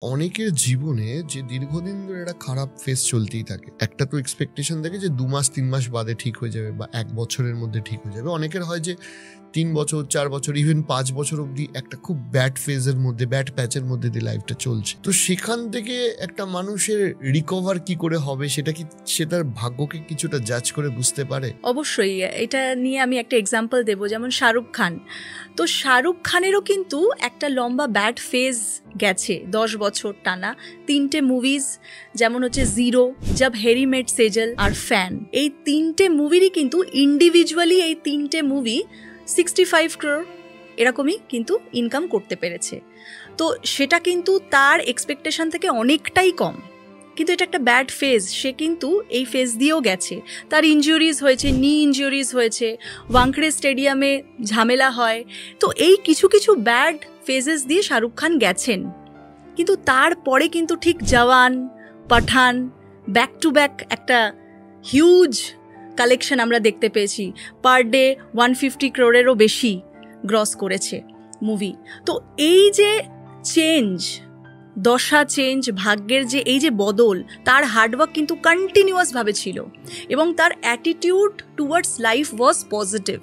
অনেকের জীবনে যে দীর্ঘদিন ধরে একটা খারাপ ফেস চলতেই থাকে, একটা তো এক্সপেকটেশন থাকে যে 2 মাস 3 মাস বাদে ঠিক হয়ে যাবে বা 1 বছরের মধ্যে ঠিক হয়ে যাবে। অনেকের হয় যে 3 বছর 4 বছর ইভেন 5 বছর অবধি একটা খুব ব্যাড ফেজের মধ্যে, ব্যাড প্যাচের মধ্যে দিয়ে লাইফটা চলছে। তো সেখান থেকে একটা মানুষের রিকভার কি করে হবে, সেটা কি সে তার ভাগ্যকে কিছুটা জাজ করে বুঝতে পারে? অবশ্যই। এটা নিয়ে আমি একটা এক্সাম্পল দেবো, যেমন শাহরুখ খান। তো শাহরুখ খানেরও কিন্তু একটা লম্বা ব্যাড ফেজ গেছে, 10 বছর টানা 3টে মুভিজ, যেমন হচ্ছে জিরো, জব হ্যারি মেট সেজল আর ফ্যান। এই 3টে মুভিরই কিন্তু ইন্ডিভিজুয়ালি এই 3টে মুভি 65 crore এরকমই কিন্তু ইনকাম করতে পেরেছে। তো সেটা কিন্তু তার এক্সপেকটেশন থেকে অনেকটাই কম, কিন্তু এটা একটা ব্যাড ফেজ। সে কিন্তু এই ফেজ দিয়েও গেছে, তার ইনজুরিজ হয়েছে, নি ইনজুরিজ হয়েছে, ওয়াংখেড়ে স্টেডিয়ামে ঝামেলা হয়। তো এই কিছু কিছু ব্যাড ফেজেস দিয়ে শাহরুখ খান গেছেন, কিন্তু তারপরে কিন্তু ঠিক জওয়ান, পাঠান, ব্যাক টু ব্যাক একটা হিউজ কালেকশন আমরা দেখতে পেয়েছি। পার ডে 150 crore বেশি গ্রস করেছে মুভি। তো এই যে চেঞ্জ, দশা চেঞ্জ, ভাগ্যের যে এই যে বদল, তার হার্ডওয়ার্ক কিন্তু কন্টিনিউয়াসভাবে ছিল এবং তার attitude towards life was positive.